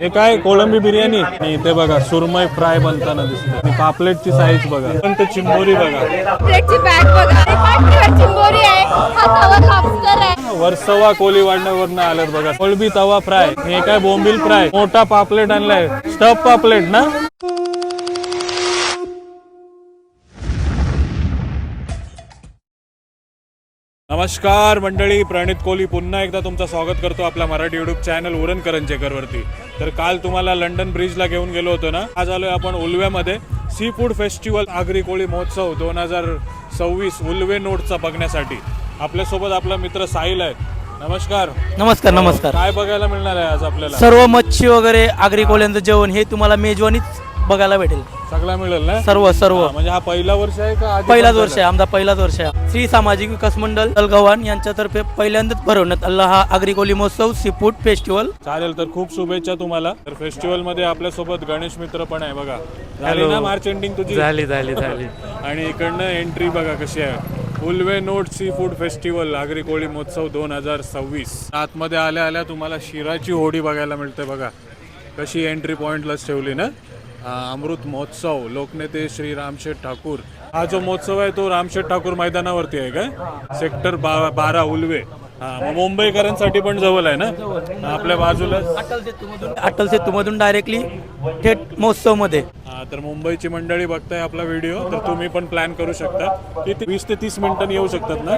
हे काय कोळंबी बिर्याणी आणि इथे बघा सुरमई फ्राय बनताना दिसते आणि पापलेटची साईज बघा पण ते चिंबोरी बघा प्लेटची बॅग बघा पाठीवर चिंबोरी आहे हा तवा लॉबस्टर आहे वर्सोवा कोळीवाड्यावरनं आलेत बघा कोळंबी तवा फ्राय हे काय बोंबील फ्राय मोठा पापलेट आणलाय स्टफ पापलेट ना नमस्कार मंडळी, प्रणित कोहली पुन्हा एकदा तुमचं स्वागत करतो आपल्या मराठी युट्यूब चॅनल उरण करंजेकर वरती। तर काल तुम्हाला लंडन ब्रिजला घेऊन गेलो होतो ना, आज आलोय आपण उल्व्यामध्ये sea food festival Agri Koli महोत्सव 2026 उल्वे नोटचा बघण्यासाठी। आपल्यासोबत आपला मित्र साहिल आहे। नमस्कार नमस्कार नमस्कार। काय बघायला मिळणार आहे आज आपल्याला? सर्व मच्छी वगैरे आगरी कोळ्यांचं जेवण हे तुम्हाला मेजवानीच बघायला भेटेल। सगळं मिळेल ना? सर्व सर्व म्हणजे हा पहिला वर्ष आहे का आधी? पहिलाच वर्ष आहे, आमचा पहिलाच वर्ष आहे। श्री सामाजिक विकास मंडळ तलगव्हाण यांच्यातर्फे पहिल्यांदाच भरवण्यात आला हा आगरी कोळी महोत्सव सी फूड फेस्टिवल। चालेल, तर खूप शुभेच्छा तुम्हाला। तर फेस्टिवल मध्ये आपल्या सोबत गणेश मित्र पण आहे बघा। झाली ना मार्च एंडिंग तुझी? झाली आणि इकडनं एंट्री बघा कशी आहे। Ulwe node seafood festival Agri Koli महोत्सव 2026। आतमध्ये आल्या आल्या तुम्हाला शिराची होडी बघायला मिळते बघा कशी एंट्री पॉइंटलाच ठेवली ना। अमृत महोत्सव लोकनेते श्री रामशेठ ठाकूर। हा जो महोत्सव आहे तो रामशेठ ठाकूर मैदानावरती आहे काय? सेक्टर 12 उल्वे। मग मुंबईकरांसाठी पण जवळ आहे ना, आपल्या बाजूला अटल सेतूमधून डायरेक्टली थेट महोत्सव मध्ये। तर मुंबईची मंडळी बघताय आपला व्हिडिओ, तर तुम्ही पण प्लॅन करू शकता। किती 20 ते 30 मिनिटांनी येऊ शकतात ना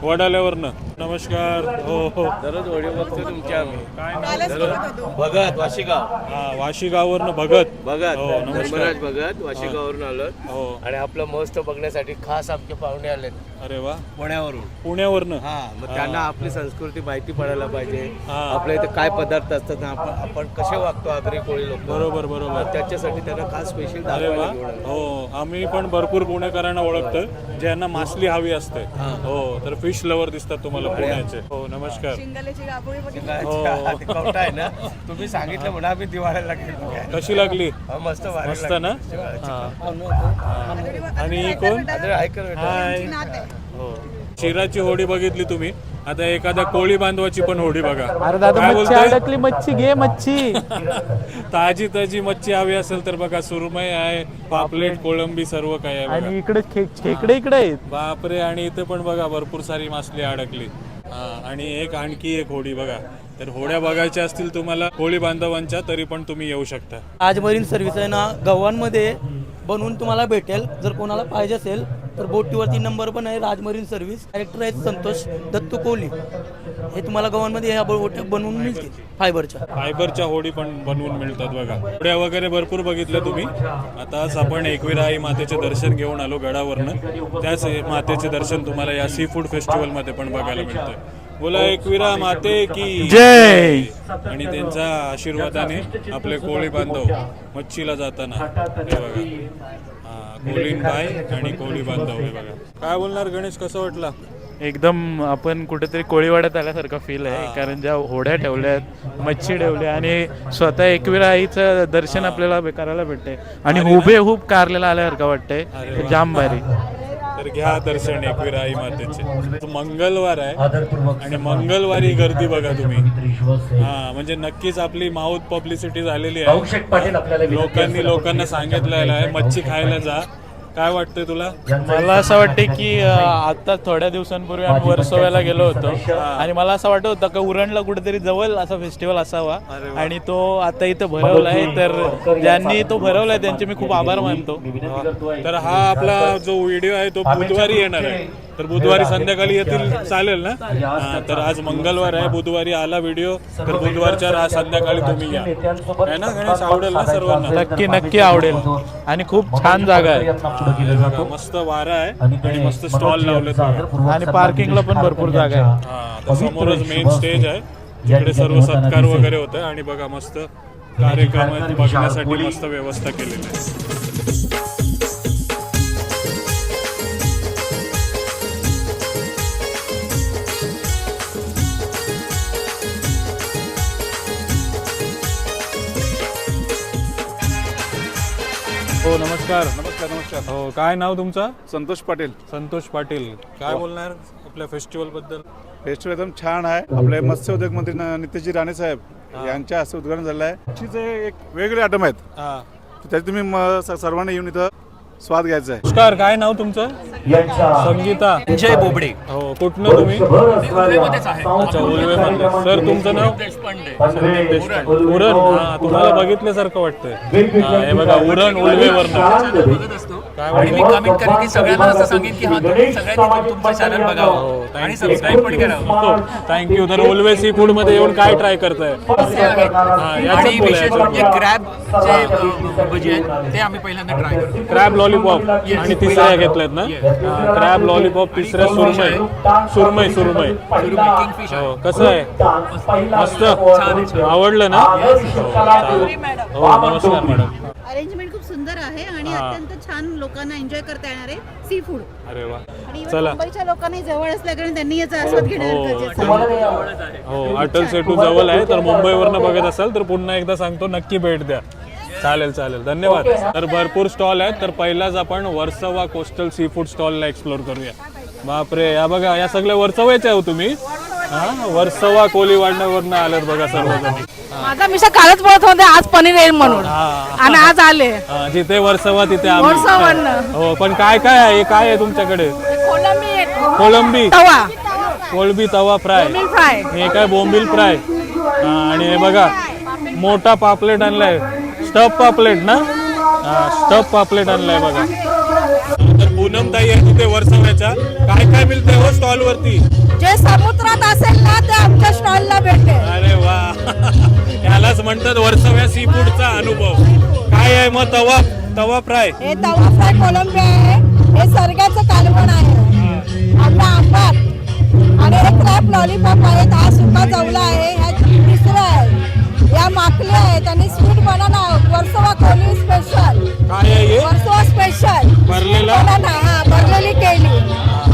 वडाल्यावरनं। नमस्कार। हो हो, दररोज व्हिडिओ बघतो तुमच्या। काय नाव? भगत वाशिगाव। वाशिगाववरनं भगत। भगत हो, नमस्कार। धर्मराज भगत वाशिगाववरून आलो। हो, आणि आपलं महोत्सव बघण्यासाठी खास आमचे पाहुणे आलेत अरे वा, पुण्यावरून। पुण्यावरनं। हा, मग त्यांना आपली संस्कृती माहिती पडायला पाहिजे। आपल्या इथे काय पदार्थ असतात, आपण कसे वागतो आगरी कोळी लोक। बरोबर बरोबर। त्याच्यासाठी त्यांना खास स्पेशल अरे वा, दाखवायला घेऊन आलो। हो, आम्ही पण भरपूर पुणेकरांना ओळखतो ज्यांना मासली हवी असते। हो, तर फिश लवर दिसतात तुम्हाला पुण्याचे। हो, नमस्कार। शिंगलेची गाभोळी बघितली हा, ते कवटा आहे ना, तुम्ही सांगितलं म्हणून आम्ही दिवाळीला गेलो। कशी लागली? मस्त भारी मस्त ना? आणि ही कोण? लागली। ऐका ना, हाय। हो, शिराची होडी बघितली तुम्ही, आता एखाद्या कोळी बांधवाची पण होडी बघा। काय बोलतोय? अडकली मच्छी घे मच्छी। ताजी ताजी मच्छी हवी असेल तर बघा सुरमई आहे, पापलेट, कोळंबी सर्व काय आहे बघा। इकडे खेकडे इकडे आहेत। बापरे, आणि इथे पण बघा भरपूर सारी मासली अडकली। आणि आणखी एक होडी बघा। तर होड्या बघायच्या असतील तुम्हाला कोळी बांधवांच्या तरी पण तुम्ही येऊ शकता। आज मरीन सर्व्हिस आहे ना गव्हाणमध्ये बनवून तुम्हाला भेटेल। जर कोणाला पाहिजे असेल तर बोटीवरती नंबर पण आहे, राजमरीन सर्व्हिस। डायरेक्टर आहेत संतोष दत्तू कोहली। हे तुम्हाला गव्हाणमध्ये ह्या बोट्या बनवून मिळतील फायबरच्या होडी पण बनवून मिळतात बघा। होड्या वगैरे भरपूर बघितल्या तुम्ही। आताच आपण एकविरा आई मातेचे दर्शन घेऊन आलो गडावरनं। त्याच मातेचे दर्शन तुम्हाला या सी फूड फेस्टिवल मध्ये पण बघायला मिळतंय। बोला एकविरा माते की जय। आणि त्यांच्या आशीर्वादाने आपले कोळी बांधव मच्छीला जाताना हे बघा, कोळीनबाई आणि कोळी बांधव हे बघा। काय बोलणार गणेश, कसं वाटला? एकदम आपण कुठेतरी कोळीवाड्यात आल्यासारखं फील आहे, कारण ज्या होड्या ठेवल्यात, मच्छी ठेवल्या आणि स्वतः एकविरा आईचं दर्शन आपल्याला करायला भेटते आणि हुबेहूब कारलेला आल्यासारखं वाटतंय। जाम भारी। तर घ्या दर्शन एकविरा आई मातेचे। मंगळवार आहे आणि मंगळवारी गर्दी बघा तुम्ही। म्हणजे नक्कीच आपली माउथ पब्लिसिटी झालेली आहे। लोकांना सांगितलेलं आहे मच्छी खायला जा। काय वाटतंय तुला? मला असं वाटतंय की आता थोड्या दिवसांपूर्वी आम्ही वर्सोव्याला गेलो होतो आणि मला असं वाटत होतं की उरणला कुठेतरी जवळ असा फेस्टिवल असावा आणि तो आता इथं भरवलाय। तर ज्यांनी तो भरवलाय त्यांचे मी खूप आभार मानतो। तर हा आपला जो व्हिडिओ आहे तो बुधवारी येणार आहे, तर बुधवारी संध्याकाळी येतील, चालेल ना? तर आज मंगळवार आहे, बुधवारी आला व्हिडिओ तर बुधवारच्या संध्याकाळी तुम्ही या, है ना गणेश? आवडेल ना सर्वांना? नक्की आवडेल आणि खूप छान जागा आहे। मस्त वारा आहे आणि मस्त स्टॉल लावले आणि पार्किंगला पण भरपूर जागा आहे। तर समोरच मेन स्टेज आहे जिकडे सर्व सत्कार वगैरे होतं आणि बघा मस्त कार्यक्रम बघण्यासाठी मस्त व्यवस्था केलेली आहे। हो, नमस्कार। नमस्कार। हो, काय नाव तुमचं? संतोष पाटील। संतोष पाटील। काय बोलणार आपल्या फेस्टिवल बद्दल? फेस्टिवल एकदम छान आहे। आपले मत्स्य उद्योग मंत्री नितेशजी राणे साहेब यांच्या हस्ते उद्घाटन झालं आहे. मच्छीचे एक वेगळे आयटम आहेत, त्याचे तुम्ही सर्वांनी येऊन इथं स्वाद घ्यायचा आहे. नमस्कार, काय नाव तुमचं? संगीता जय बोबडे. हो, कुठनं तुम्ही? अच्छा, उल्वेमधले. सर तुमचं नाव? संदीप देशपांडे. उरण, हा, तुम्हाला बघितल्यासारखं वाटतंय. हा, हे बघा, उरण उल्वेवरनं. काय आणि मी कमेंट करेन की सगळ्यांना असं सांगेन की तुम्ही सगळ्यांनी तुमचं चॅनल बघावं आणि सबस्क्राईब पण करावं. थँक्यू. तर उल्वे सी फूड मध्ये येऊन काय ट्राय करताय? आणि विशेष म्हणजे क्रॅबचे भजी आहेत ते आम्ही पहिल्यांदा ट्राय करतो. क्रॅब लॉलीपॉप आणि तिसऱ्या घेतल्यात ना? क्रॅब लॉलीपॉप, तिसऱ्या सुरमई. किंगफिश हो, कसं आहे? मस्त, आवडलं ना? हो, नमस्कार मॅडम. अरेंजमेंट खूप सुंदर आहे आणि अत्यंत छान लोकांना एन्जॉय करता येणार आहे सी फूड. अरे वा, आणि चला. मुंबईच्या लोकांनाही जवळ असल्याकडे त्यांनी याचा आस्वाद घेणं गरजेचं आहे. हो, अटल सेतू जवळ आहे, तर मुंबईवरनं बघत असाल तर पुन्हा एकदा सांगतो, नक्की भेट द्या. चालेल चालेल, धन्यवाद. तर भरपूर स्टॉल आहेत, तर पहिलाच आपण वर्सोवा कोस्टल सी फूड स्टॉलला एक्सप्लोर करूया. बापरे, या बघा, या सगळ्या वर्सोवाचे आहो तुम्ही? हा, वर्सोवा कोलीवाडण्यावरनं आलेत बघा सर्वजण. माझा मिशा कालच बोलत होते आज पनीर येईल म्हणून आणि आज आले. जिथे वर्सोवा तिथे आम्ही. वर्सोवानं. हो, पण काय काय आहे? हे काय आहे तुमच्याकडे? कोलंबी, तवा, कोळंबी तवा फ्राय, फ्राय, हे काय बोंबील फ्राय. आणि हे बघा, मोठा पापलेट आणलाय, स्टफ पापलेट ना? स्टफ पापलेट आणलाय बघा. तर पूनम ताई आहे तिथे वर्सोव्याच्या. काय काय मिळतंय हो स्टॉल वरती? जे समुद्रात असेल ना ते आमच्या स्टॉलला भेटते. अरे वा, यालाच म्हणतात वर्सोवा सी फूडचा अनुभव. काय आहे मग? तवा फ्राय. हे तवा फ्राय कोलंबी आहे, हे सरग्याचं कालवण आहे, आपला आंबट आणि हे क्रॅब लॉलीपॉप आहे, हा सुका जवला आहे, ह्या तिसरं आहे, या माकले आहेत आणि स्वीट बनाना वर्सोवा कोली स्पेशल. काय आहे हे? वर्सोवा स्पेशल भरलेला? बनाना, हा, भरलेली केली.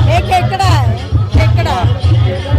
हे खेकडा आहे, खेकडा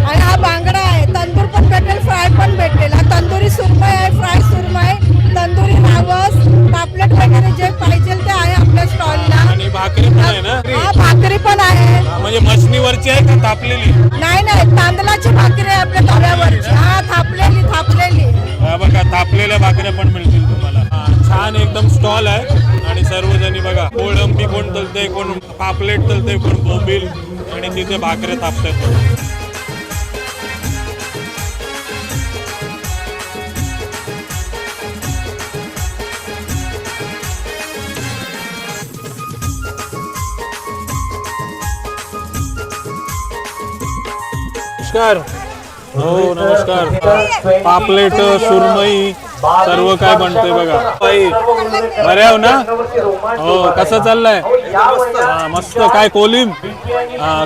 आणि हा बांगडा आहे. तंदूर पण भेटेल, फ्राय पण भेटेल. हा तंदुरी सुरमई आहे, फ्राय सुरमई, तंदुरी रावस, पापलेट वगैरे जे पाहिजे ते आहे आपल्या स्टॉलला. आणि भाकरी पण आहे ना? हा, भाकरी पण आहे. म्हणजे मशनीवरची आहे का तापलेली? नाही नाही, तांदळाची भाकरी आहे आपल्या तव्यावरची. हा, थापलेली. हा बघा, तापलेल्या भाकऱ्या पण मिळतील तुम्हाला. छान एकदम स्टॉल आहे आणि सर्वजणी बघा, कोळंबी कोण तलते, कोण पापलेट तलते, कोण बोंबील, आणि तिथे भाकऱ्या तापतात. नमस्कार. हो, नमस्कार. पापलेट, सुरमई, सर्व काय बनतंय बघा. बाई, बरे आहो ना? हो, कसं चाललंय? मस्त. काय कोलिम?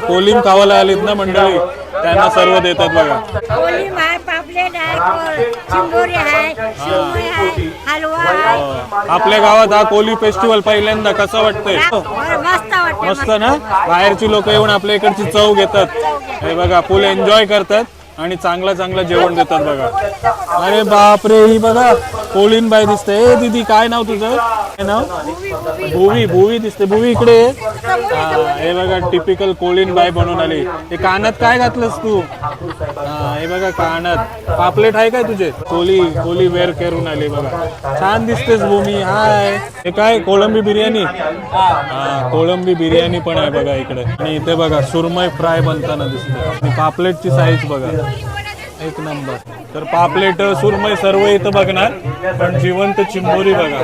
कोलिम खावायला आलीत ना मंडळी, त्यांना सर्व देतात बघा. कोलिम आहे, पापलेट आहे, चिंबोरी आहे, सुरमई आहे, हलवा आहे. आपल्या गावात हा कोली फेस्टिवल पहिल्यांदा. कसं वाटतंय? मस्त वाटतं. मस्त ना? बाहेरची लोक येऊन आपल्या इकडची चव घेतात. हे बघा, फुल एन्जॉय करतात आणि चांगलं जेवण देतात बघा. अरे बापरे, ही बघा कोलीन बाई दिसते. ए दीदी, काय नाव तुझं? काय नाव? भुवी दिसते. भुवी इकडे. हे बघा, टिपिकल कोलीन बाई बनवून आली. हे कानात काय घातलंस तू? हे बघा, कानात पापलेट आहे काय तुझे? कोली वेअर करून आली बघा. छान दिसतेस भूमी. हाय. हे काय? कोळंबी बिर्याणी. कोळंबी बिर्याणी पण आहे बघा इकडे. आणि इथे बघा, सुरमई फ्राय बनताना दिसते. आणि पापलेटची साईज बघा, एक नंबर. तर पापलेट, सुरमई सर्व इथं बघणार, पण जिवंत चिंबोरी बघा,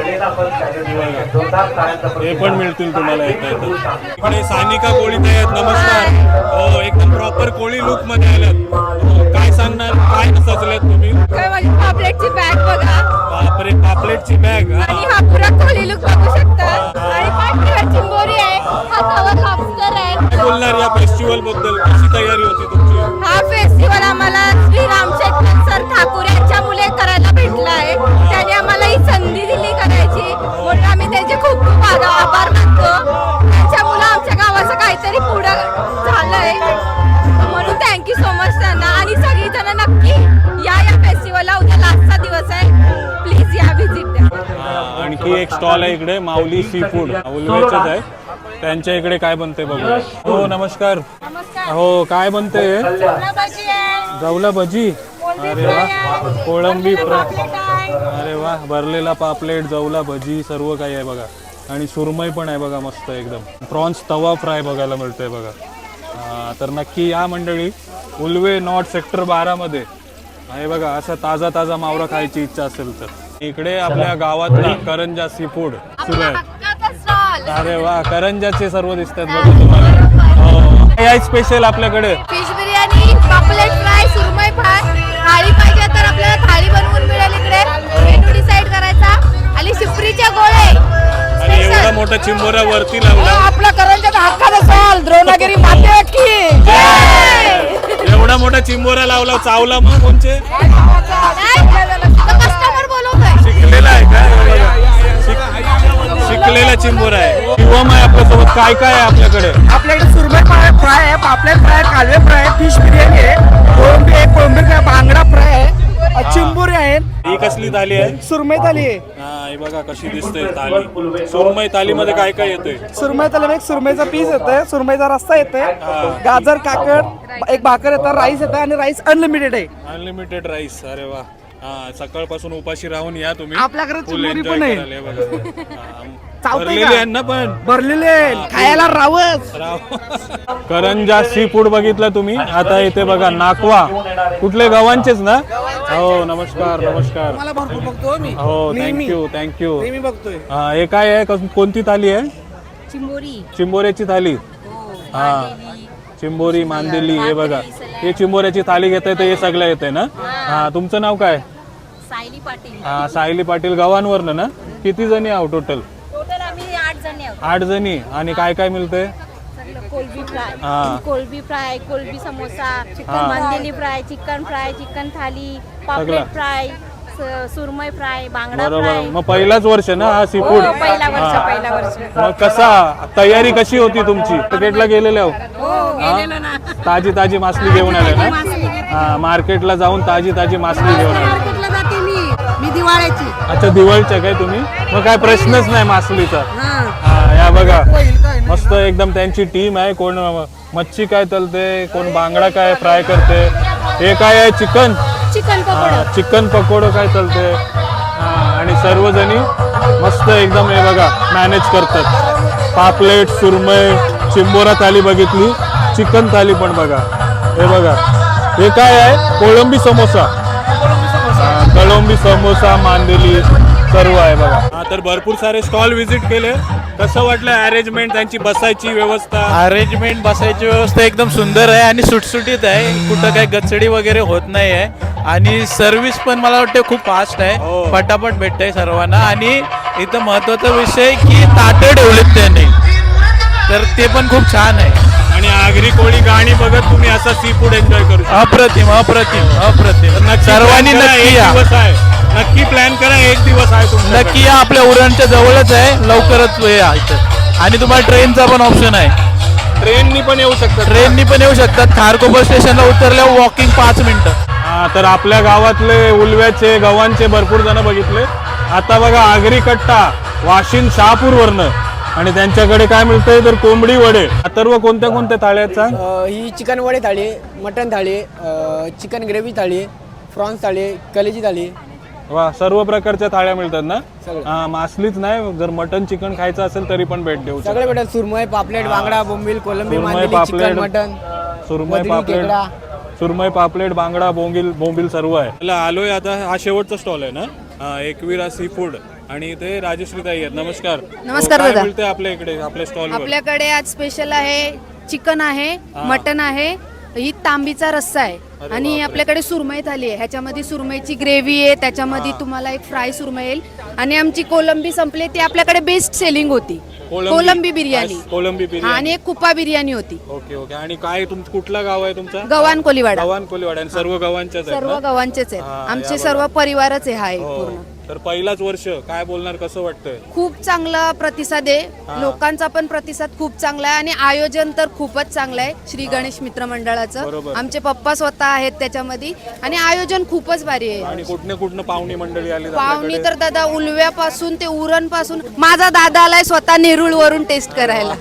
हे पण मिळतील तुम्हाला इथं. इकडे सानिका कोळी आहेत. नमस्कार. हो, एकदम प्रॉपर कोळी लुक मध्ये आल्यात. काय सांगणार? काय सजल्यात तुम्ही? काय माझी पापलेटची बॅग बघा. बापरे, पापलेटची बॅग. आणि हा पुरा कोली लुक बघू शकता. आणि पाठीवर चिंबोरी आहे, हातावर लॉबस्टर आहे. काय बोलणार या फेस्टिवल बद्दल? कशी तयारी होती तुमची? हा फेस्टिवल आम्हाला श्री रामशेखर सर ठाकूर यांच्या मुले करायला भेटला आहे. त्याने आम्हाला ही संधी दिली करायची, म्हणून आम्ही त्याचे खूप आभार मानतो. त्यांच्यामुळे आमच्या गावाचं काहीतरी पुढं झालंय, म्हणून थँक्यू सो मच त्यांना. आणि सगळीजण नक्की या फेस्टिवलला. उद्या लास्टचा दिवस आहे, प्लीज या, व्हिजिट द्या. आणखी एक स्टॉल आहे इकडे, माऊली सी फूड, उल्वेचंच आहे. त्यांच्या इकडे काय बनते बघू. हो, नमस्कार. हो, काय बनते? जवला भजी. अरे वा, कोळंबी अरे वा, भरलेला पापलेट, जवला, भजी सर्व काही आहे बघा. आणि सुरमई पण आहे बघा, मस्त एकदम. प्रॉन्स तवा फ्राय बघायला मिळतोय बघा. तर नक्की या मंडळी, उल्वे नॉर्थ सेक्टर 12 मध्ये आहे बघा. असं ताजा ताजा मावरा खायची इच्छा असेल तर इकडे आपल्या गावातला करंजा सी फूड सुरू आहे. अरे वा, करंजाचे सर्व दिसतात बघा तुम्हाला. हो, काय स्पेशल आपल्याकडे? फिश बिर्याणी, पापलेट फ्राय, सुरमई फ्राय. थाळी पाहिजे तर आपल्याला थाळी बनवून मिळेल इकडे. मेनू डिसाइड करायचा. आणि शिपरीचे गोळे. आणि एवढा मोठा चिंबोरा वरती लावला. आपला करंजाचा हक्काचा सवाल, द्रोणागिरी माते की एवढा मोठा चिंबोरा लावला, चावला मग कोणचे? कस्टमर बोलवतोय. शिकलेला आहे का? शिकलेला चिंबोरा आहे. शिवम आहे आपल्यासोबत. काय काय आहे आपल्याकडे? आपल्याकडे सुरमई फ्राय आहे, पापलेट फ्राय, कालवे फ्राय, फिश बिर्याणी आहे, कोळंबी आहे, कोळंबी फ्राय, बांगडा फ्राय आहे, चिंबोरी आहेत. ही कसली थाली आहे? सुरमई थाली आहे. हा, हे बघा कशी दिसते थाली. सुरमई थालीमध्ये काय काय येतोय? सुरमई थाली एक सुरमईचा पीस येतोय, सुरमईचा रस्सा येतोय, गाजर, काकड, एक भाकर येतं, राईस येतं आणि राईस अनलिमिटेड आहे. Unlimited rice. अरे वा. हा, सकाळपासून उपाशी राहून या तुम्ही. आपल्याकडे फुल चिंबोरी एन्जॉय पण आहे. करायला हे बघा. हा, चावतंय भरलेली का? आहे ना पण. भरलेले खायला रावस. करंजा सी फूड बघितलं तुम्ही. आता इथे बघा नाकवा. कुठले गावांचेच ना? हो, नमस्कार नमस्कार. मला भरपूर बघतो मी. हो, थँक्यू. मी बघतोय. हा, हे काय आहे? कोणती थाली आहे? चिंबोरी. चिंबोऱ्याची थाली. हा, चिंबोरी, मांदेली. हे बघा, हे चिंबोऱ्याची थाली घेताय तर हे सगळं येतंय ना? हा, तुमचं नाव काय? सायली पाटील. हा, सायली पाटील. गावांवरनं ना? किती जणी आहो टोटल? टोटल आम्ही 8 जण आहोत. 8 जणी. आणि काय काय मिळतंय? कोलबी फ्राय, हा. कोलबी फ्राय, कोलबी समोसा, हा. मांदेली फ्राय, चिकन थाली, पापलेट फ्राय, सुरमई फ्राय, बांगडा बरोबर. फ्राय. मग पहिलाच वर्ष ना हा सी फूड? पहिला वर्ष. मग कसा तयारी कशी होती तुमची? मार्केटला गेलेले आहो? ताजी ताजी मासली घेऊन आले ना? हा, मार्केटला जाऊन ताजी ताजी मासली घेऊन आले. मार्केटला जाते मी दिवाळीची. अच्छा, दिवाळीच्या काय तुम्ही? मग काय प्रश्नच नाही मासलीचा. हा, या बघा, मस्त एकदम त्यांची टीम आहे. कोण मच्छी काय तलते, कोण बांगडा काय फ्राय करते. हे काय आहे? चिकन पकोडो काय तलते. आणि सर्वजणी मस्त एकदम हे बघा मॅनेज करतात. पापलेट, सुरमई, चिंबोरा थाली बघितली, चिकन थाली पण बघा. हे बघा, हे काय आहे? कोळंबी समोसा. कोळंबी समोसा, मांदेली सर्व आहे बघा. हा, तर भरपूर सारे स्टॉल व्हिजिट केले. कसं वाटलं अरेंजमेंट, त्यांची बसायची व्यवस्था? अरेंजमेंट, बसायची व्यवस्था एकदम सुंदर आहे आणि सुटसुटीत आहे. कुठं काही गचडी वगैरे होत नाही आहे. आणि सर्व्हिस पण मला वाटतं खूप फास्ट आहे. हो. पटापट भेटतंय सर्वांना. आणि इथं महत्त्वाचा विषय की ताटं ठेवलेत त्यांनी, तर ते पण खूप छान आहे. आणि आगरी कोळी गाणी बघत तुम्ही असा सी फूड एन्जॉय करू शकता. अप्रतिम. सर्वांनी नक्की या. नक्की प्लॅन करा. एक दिवस आहे तुमचा. नक्की या. आपल्या उरणच्या जवळच आहे. लवकरच या इथं. आणि तुम्हाला ट्रेनचा पण ऑप्शन आहे. ट्रेननी पण येऊ शकतात. ट्रेननी पण येऊ शकतात. खारकोपर स्टेशनला उतरल्यावर वॉकिंग 5 मिनिटं. हा, तर आपल्या गावातले उल्व्याचे गव्हांचे भरपूर जण बघितले. आता बघा आगरी कट्टा, वाशिम, शहापूरवरनं. आणि त्यांच्याकडे काय मिळतंय तर कोंबडी वडे. अथर्व, कोणत्या कोणत्या थाळ्या आहेत सांग? ही चिकन वडे थाळी, मटन थाळी, चिकन ग्रेव्ही थाळी, प्रॉन्स थाळी, कलेजी थाळी. वा, सर्व प्रकारच्या थाळ्या मिळतात ना? हा, मासलीच नाही, जर मटन चिकन खायचं असेल तरी पण भेट देऊ शकता. सगळे भेटतात. सुरमई, पापलेट, बांगडा, बोंबील, कोलंबी, सुरमई, मांदेली, पापलेट, चिकन, मटन, सुरमई, पापलेट, बांगडा, बोंबील सर्व आहे. मला आलोय आता. हा शेवटचा स्टॉल आहे ना? हा, एकविरा सी फूड. आणि इथे राजश्रीताई आहेत. नमस्कार. नमस्कार काय दादा. मिळतंय आपल्या इकडे आपल्या स्टॉलवर? आपल्याकडे आज स्पेशल आहे, चिकन आहे, मटन आहे, ही तांबीचा रस्सा आहे. आणि आपल्याकडे सुरमई थाली आहे. ह्याच्यामध्ये सुरमईची ग्रेव्ही आहे, त्याच्यामध्ये तुम्हाला एक फ्राय सुरमई येईल. आणि आमची कोलंबी संपली, ती आपल्याकडे बेस्ट सेलिंग होती. कोलंबी बिर्याणी. कोलंबी बिर्याणी. आणि एक कुपा बिर्याणी होती. ओके. आणि काय कुठला गाव आहे तुमचा? गव्हाण कोलीवाडा. गव्हाण कोलीवाडा. आणि सर्व गव्हांच्याच आहेत सर्व ना? गव्हांचेच आहेत. आमचे सर्व परिवारच आहे हा एक हो. पूर्ण. तर पहिलाच वर्ष काय बोलणार, कसं वाटतंय? खूप चांगला प्रतिसाद आहे. लोकांचा पण प्रतिसाद खूप चांगला आहे. आणि आयोजन तर खूपच चांगलं आहे श्री गणेश मित्र मंडळाचं. बरोबर. आमचे पप्पा स्वतः आहेत त्याच्यामध्ये. आणि आयोजन खूपच भारी आहे. आणि कुठनं पाहुणी मंडळी आली पाहुणी तर दादा उल्व्यापासून ते उरण पासून. माझा दादा आलाय स्वतः नेरुळ वरून टेस्ट करायला.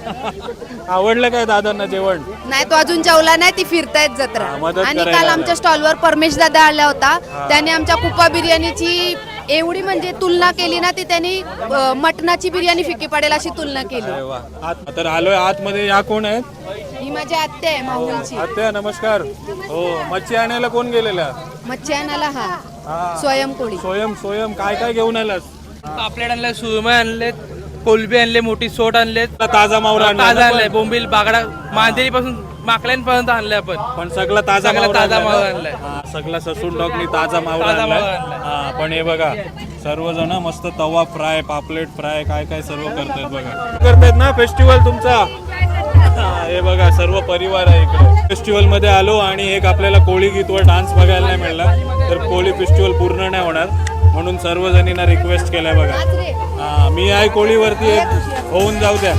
आवडलं काय दादांना जेवण? नाही, तो अजून जेवला नाही, ती फिरतायत जत्रा. मदत आणि करायला काल आलाय. आमच्या स्टॉलवर परमेश दादा आला होता. त्याने आमच्या कुपा बिर्याणीची एवढी म्हणजे तुलना केली ना, ती त्यांनी मटणाची बिर्याणी फिकी पडेल अशी तुलना केली. अरे वा. तर आलोय आतमध्ये. या कोण आहेत? ही माझी आत्या आहे माहुलची. आत्या नमस्कार. हो, मच्छी आणायला कोण गेलेला? मच्छी आणायला हा स्वयंकोळी. स्वयं काय काय घेऊन आलास? पापलेट आणले, सुरमई आणले, कोलबी आणले, मोठी सोट आणले, ताजा मावरा आणला ताजा ना आणलाय, बोंबील बागडा मांदेरीपासून माकड्यांपर्यंत आणले आपण. पण सगळा ताजा सगळा मावरा ताजा आणलाय मावरा ना? आणलाय. हा, सगळा ससून डॉगनी ताजा मावरा ताजा आणलाय. मावरा आणलाय. हा, पण हे बघा सर्वजण मस्त तवा फ्राय, पापलेट फ्राय काय काय सर्व करतायत बघा. करतायत ना फेस्टिवल तुमचा? हा, हे बघा सर्व परिवार आहे इकडे. फेस्टिवल मध्ये आलो आणि एक आपल्याला कोळी गीतवर डान्स बघायला नाही मिळला, तर कोळी फेस्टिवल पूर्ण नाही होणार म्हणून सर्वजणींना रिक्वेस्ट केलाय बघा. हा, मी आहे कोळीवरती, एक होऊन जाऊ द्या.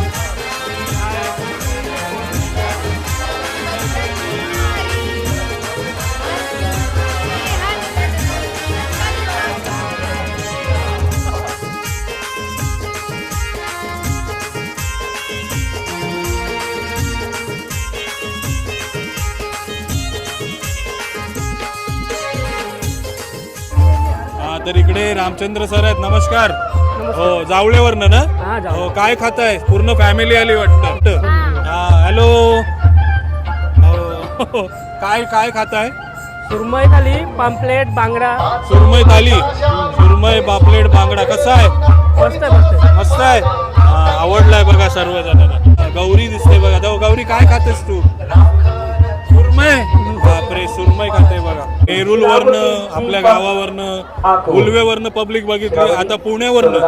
तर इकडे रामचंद्र सर आहेत. नमस्कार. हो, जावळेवरनं ना? हो, काय खाताय? पूर्ण फॅमिली आली वाटतं. हा, हॅलो. हो, काय काय खाताय? सुरमई थाली, पापलेट, बांगडा. सुरमई थाली, सुरमई पापलेट बांगडा. कसा आहे? मस्त आहे, मस्त आहे. मस्त आहे. हा, आवडलाय बघा सर्वजणांना. गौरी दिसते बघा. जाऊ गौरी, काय खातेस तू? सुरमई. बापरे, सुरमई खाते बघा. नेरूल वरनं, आपल्या गावावरनं, उल्वेवरनं पब्लिक बघितली, आता पुण्यावरनं.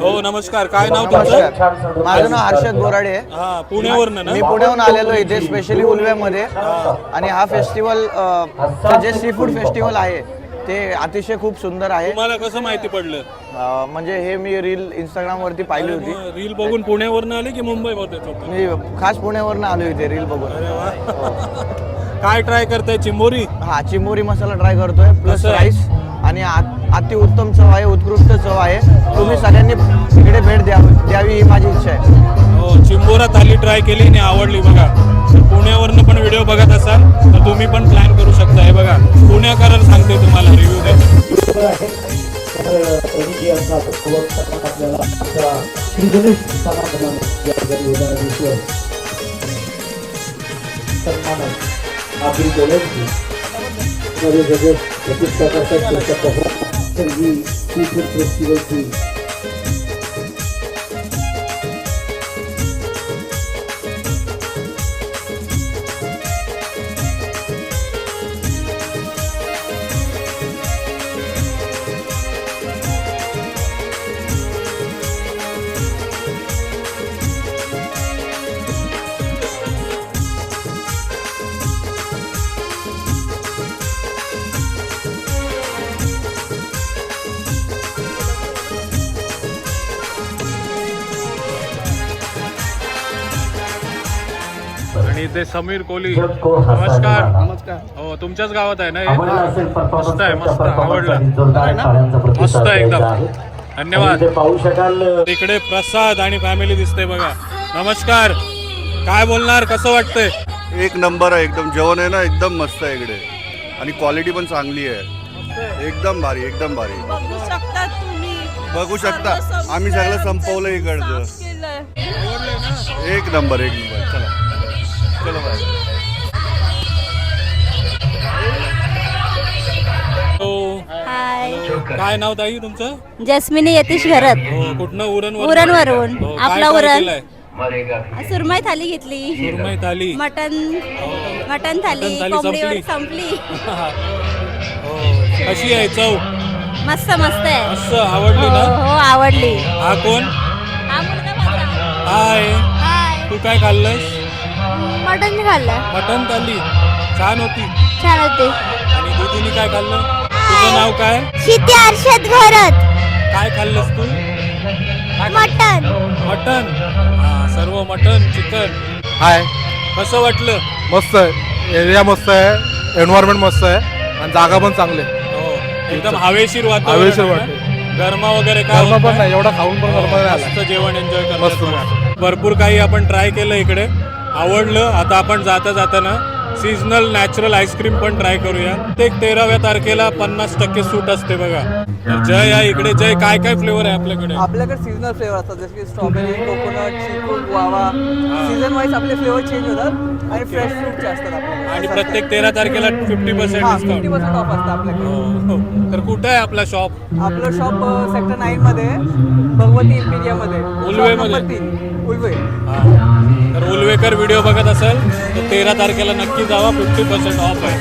हो, नमस्कार. काय नाव तुमचं? माझं नाव हर्षद बोराडे आहे. हा, पुण्यावरनं ना? मी पुण्याहून आलेलो इथे स्पेशली उल्व्यामध्ये. आणि हा फेस्टिवल जे सी फूड फेस्टिवल आहे ते अतिशय खूप सुंदर आहे. तुम्हाला कसं माहिती पडलं? म्हणजे हे मी रील इंस्टाग्राम वरती पाहिली होती. रील बघून पुण्यावरनं आले की मुंबईमध्ये? मी खास पुण्यावरनं आलो इथे रील बघून. काय ट्राय करताय? चिंबोरी? हा, चिंबोरी मसाला ट्राय करतोय, प्लस कसं आहे? राईस. आणि अति उत्तम चव आहे, उत्कृष्ट चव आहे. तुम्ही सगळ्यांनी इकडे भेट द्यावी ही माझी इच्छा आहे. हो, चिंबोरा थाली ट्राय केली आणि आवडली बघा. तर पुण्यावरनं पण व्हिडिओ बघत असाल तर तुम्ही पण प्लॅन करू शकता. हे बघा, पुणेकर सांगते तुम्हाला रिव्ह्यू द्या. आणि ते समीर कोहली. नमस्कार. नमस्कार. हो, तुमच्याच गावात आहे ना हे? मस्त आहे, मस्त आवडलं. मस्त एकदम. धन्यवाद. इकडे प्रसाद आणि फॅमिली दिसते बघा. नमस्कार. काय बोलणार? कसं वाटतंय? एक नंबर आहे एकदम. जेवण आहे ना एकदम मस्त आहे इकडे आणि क्वालिटी पण चांगली आहे. एकदम भारी, एकदम भारी. बघू शकता. आम्ही सगळं संपवलं इकडचं. एक नंबर, एक नंबर. चला चलो बाय. हाय, काय नाव ताई तुमचं? जस्मिनी यतीश घरत. हो, कुठनं? उरणवरून. हो, आपला काय उरण. केलंय? सुरमई थाली घेतली, सुरमई थाली. मटन थाली, मटण थाली कोंबडीवर संपली. संपली. हो, कशी आहे चव? मस्त मस्त आहे. मस्त आवडली हो ना? हो, आवडली. हा कोण? हा मुलगा माझा. हाय. हाय. तू काय खाल्लंस? मटन खाल्लं, मटण थाली छान होती. छान होते. आणि दीदीने काय खाल्लं? तुझं नाव काय? शिती हर्षद घरत. काय खाल्लंस तू? मटन. मटण. हा, सर्व मटण, चिकन. हाय. कसं वाटलं? मस्त आहे. एरिया मस्त आहे, एन्व्हायरमेंट मस्त आहे आणि जागा पण चांगली आहे. हो, एकदम हवेशीर वातावरण. हवेशीर आहे ना? वाटते. गरमा वगैरे काय गरमा होत पण नाही, एवढा खाऊन पण गरमा नाही आला. मस्त जेवण एन्जॉय मस्त, करतो. भरपूर काही आपण ट्राय केलं इकडे. आवडलं. आता आपण जाता जाताना सीजनल नॅचरल आईस्क्रीम पण ट्राय करूया. ते 13व्या तारखेला 50% सूट असते बघा. तर जय या इकडे. जय, काय काय फ्लेवर आहे आपल्याकडे? आपल्याकडे सीझनल फ्लेवर असतात जसे की स्ट्रॉबेरी, कोकोनट, चिकू, गुआवा. सीझन वाईज आपले फ्लेवर चेंज होतात आणि फ्रेश फ्रूटचे असतात आपल्याकडे. आणि प्रत्येक 13 तारखेला 50% हां, डिस्काउंट. 50% ऑफ असतं आपल्याकडे. तर कुठे आहे आपला शॉप? आपलं शॉप सेक्टर 9 मध्ये, भगवती इम्पिरियामध्ये, उल्वेमध्ये. 3 उल्वे. तर उल्वेकर व्हिडिओ बघत असेल तर 13 तारखेला नक्की जावा. 50% ऑफ आहे.